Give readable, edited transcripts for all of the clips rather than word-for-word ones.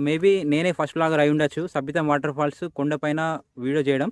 Maybe నేనే first vlogger అయ్యుండొచ్చు. సబ్బితం water falls కొండపైన వీడియో చేయడం.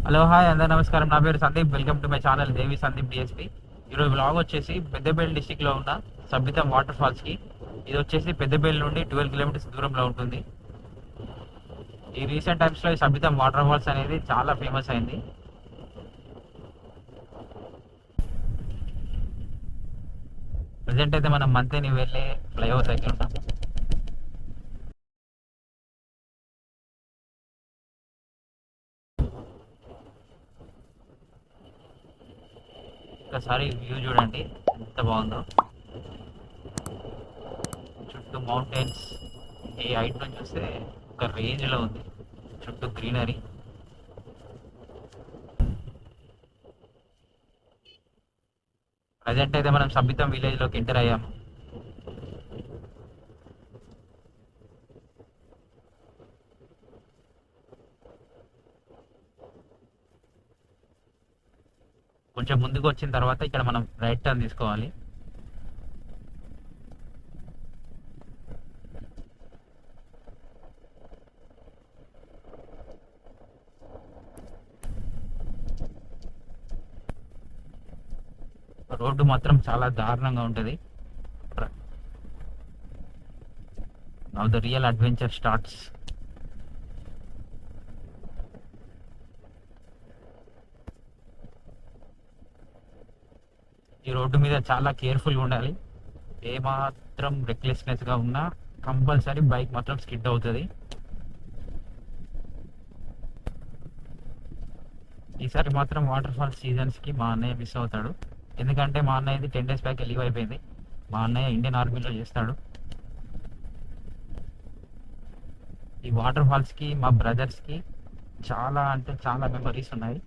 హలో హాయ్ అందరూ నమస్కారం. నా పేరు Sandeep. Welcome to my channel Devi Sandeep DSP. ఈరోజు బ్లాగ్ వచ్చేసి పెద్దపల్లి డిస్టిక్లో ఉన్న సబ్బితం వాటర్ ఫాల్స్కి. ఇది వచ్చేసి పెద్దపల్లి నుండి 12 కిలోమీటర్స్ దూరంలో ఉంటుంది. ఈ రీసెంట్ టైమ్స్లో ఈ సబ్బితం వాటర్ ఫాల్స్ అనేది చాలా ఫేమస్ అయింది. ప్రజెంట్ అయితే మనం మంతేని వెళ్ళే ఫ్లైఓవర్ దగ్గర ఉంటాం. ఒకసారి వ్యూ చూడండి ఎంత బాగుందో. చుట్టూ మౌంటైన్స్, ఈ హైట్ నుంచి చూస్తే ఒక రేంజ్లో ఉంది. చుట్టూ గ్రీనరీ. ప్రజెంట్ అయితే మనం సబ్బితం విలేజ్లోకి ఎంటర్ అయ్యాము. కొంచెం ముందుకు వచ్చిన తర్వాత ఇక్కడ మనం రైట్ టర్న్ తీసుకోవాలి. రోడ్డు మాత్రం చాలా దారుణంగా ఉంటుంది. Now the real adventure starts. ఈ రోడ్డు మీద చాలా కేర్ఫుల్గా ఉండాలి. ఏమాత్రం రెక్లెస్నెస్గా ఉన్నా కంపల్సరీ బైక్ మాత్రం స్కిడ్ అవుతుంది. ఈసారి మాత్రం వాటర్ ఫాల్స్ సీజన్స్కి మా అన్నయ్య మిస్ అవుతాడు. ఎందుకంటే మా అన్నయ్యది 10 days బ్యాక్ లీవ్ అయిపోయింది. మా అన్నయ్య ఇండియన్ ఆర్మీలో చేస్తాడు. ఈ వాటర్ ఫాల్స్కి మా బ్రదర్స్కి చాలా అంటే చాలా మెమరీస్ ఉన్నాయి.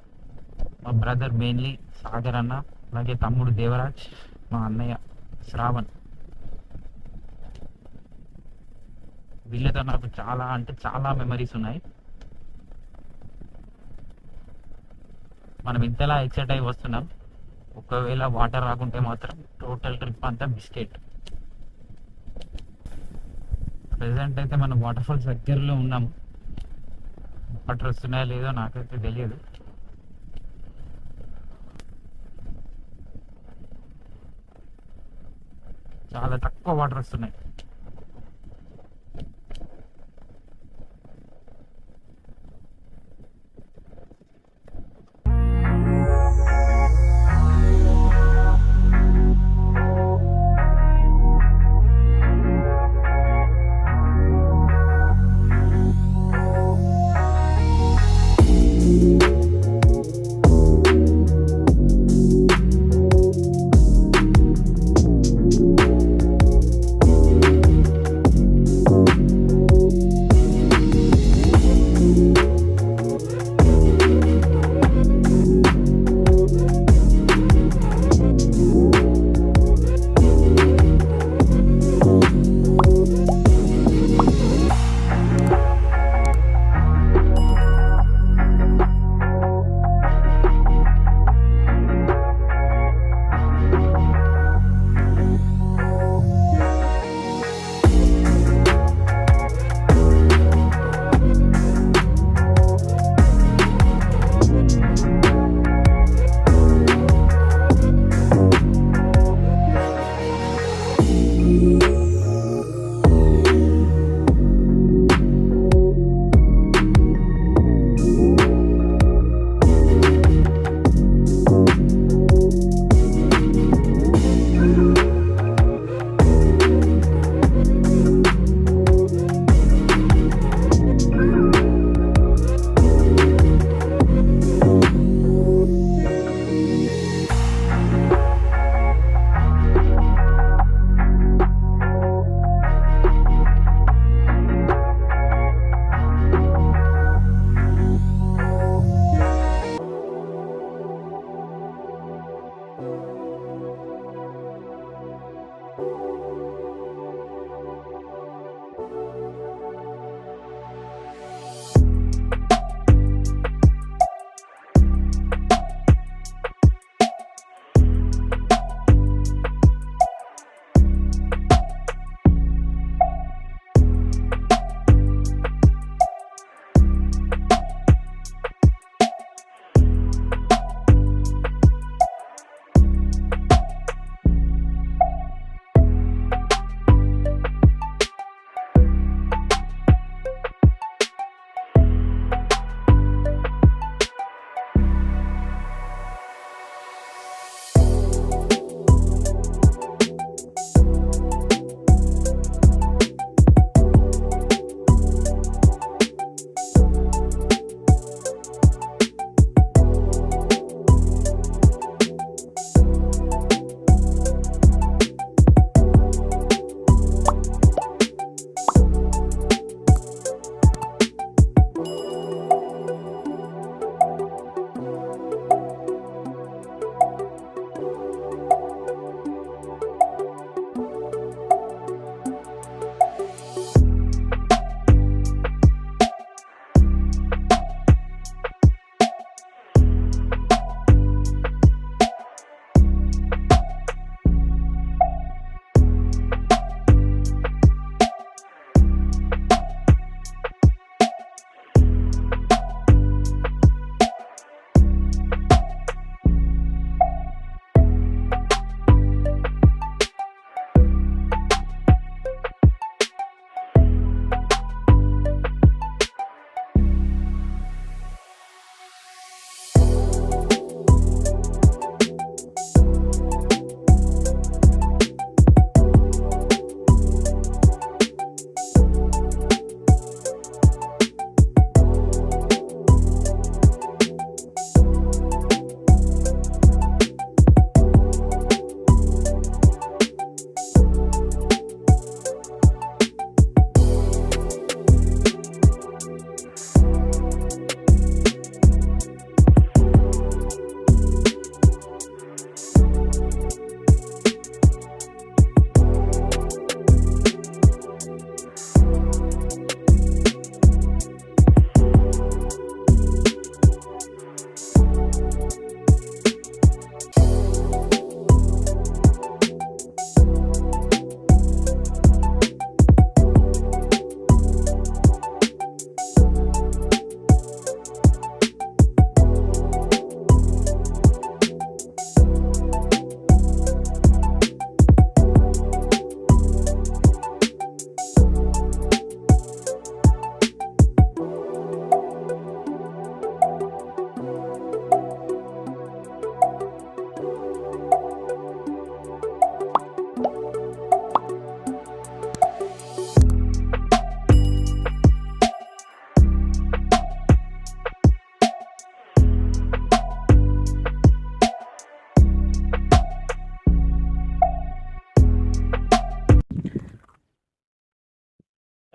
మా బ్రదర్ మెయిన్లీ సాగర్ అన్న, అలాగే తమ్ముడు దేవరాజ్, మా అన్నయ్య శ్రావణ్. వీళ్ళతో నాకు చాలా అంటే చాలా మెమరీస్ ఉన్నాయి. మనం ఇంతలా ఎక్సైట్ అయి వస్తున్నాం. ఒకవేళ వాటర్ రాకుంటే మాత్రం టోటల్ ట్రిప్ అంతా బిస్కెట్. ప్రెసెంట్ అయితే మనం వాటర్ ఫాల్స్ దగ్గరలో ఉన్నాము. వాటర్ వస్తున్నాయో లేదో నాకైతే తెలియదు. చాలా తక్కువ వాటర్ వస్తున్నాయి.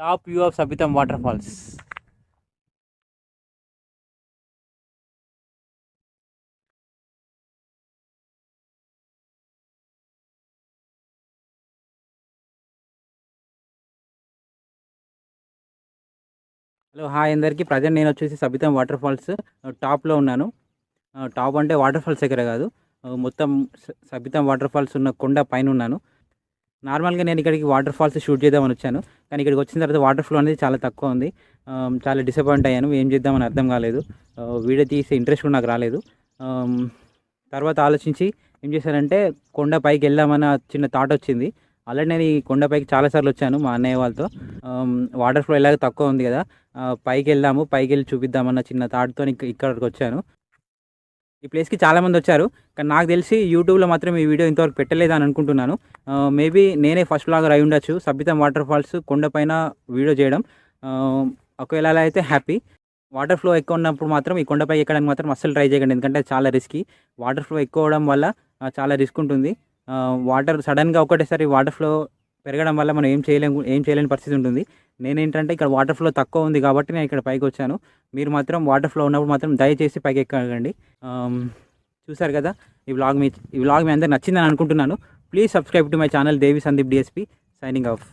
Top view of Sabitham water falls. Hello hi అందరికీ. ప్రజెంట్ నేను వచ్చేసి సబితం వాటర్ ఫాల్స్ టాప్లో ఉన్నాను. టాప్ అంటే వాటర్ ఫాల్స్ దగ్గర కాదు, మొత్తం సబితం వాటర్ ఫాల్స్ ఉన్న కొండ పైన ఉన్నాను. నార్మల్గా నేను ఇక్కడికి వాటర్ ఫాల్స్ షూట్ చేద్దామని వచ్చాను, కానీ ఇక్కడికి వచ్చిన తర్వాత వాటర్ ఫ్లో అనేది చాలా తక్కువ ఉంది. చాలా డిసప్పాయింట్ అయ్యాను, ఏం చేద్దామని అర్థం కాలేదు. వీడియో తీసే ఇంట్రెస్ట్ కూడా నాకు రాలేదు. తర్వాత ఆలోచించి ఏం చేశానంటే కొండ పైకి వెళ్దామన్న చిన్న థాట్ వచ్చింది. ఆల్రెడీ నేను ఈ కొండపైకి చాలాసార్లు వచ్చాను మా అన్నయ్య వాళ్ళతో. వాటర్ ఫ్లో ఎలాగ తక్కువ ఉంది కదా, పైకి వెళ్దాము, పైకి వెళ్ళి చూపిద్దామన్న చిన్న థాట్తో ఇక్కడికి వచ్చాను. ఈ ప్లేస్కి చాలామంది వచ్చారు, కానీ నాకు తెలిసి యూట్యూబ్లో మాత్రం ఈ వీడియో ఇంతవరకు పెట్టలేదు అని అనుకుంటున్నాను. మేబీ నేనే ఫస్ట్ బ్లాగర్ అయి ఉండొచ్చు సబితం వాటర్ ఫాల్స్ కొండపైన వీడియో చేయడం. ఒకవేళ అలా అయితే హ్యాపీ. వాటర్ ఫ్లో ఎక్కువ ఉన్నప్పుడు మాత్రం ఈ కొండపై ఎక్కడానికి మాత్రం అస్సలు ట్రై చేయకండి, ఎందుకంటే చాలా రిస్కీ. వాటర్ ఫ్లో ఎక్కువ అవడం వల్ల చాలా రిస్క్ ఉంటుంది. వాటర్ సడన్గా ఒకటేసారి వాటర్ ఫ్లో పెరగడం వల్ల మనం ఏం చేయలేని పరిస్థితి ఉంటుంది. నేనేంటంటే ఇక్కడ వాటర్ ఫ్లో తక్కువ ఉంది కాబట్టి నేను ఇక్కడ పైకి వచ్చాను. మీరు మాత్రం వాటర్ ఫ్లో ఉన్నప్పుడు మాత్రం దయచేసి పైకి ఎక్కకండి. చూసారు కదా, ఈ వ్లాగ్ మీ అందరికి నచ్చిందని అనుకుంటున్నాను. Please subscribe to my channel Devi Sandeep DSP. Signing off.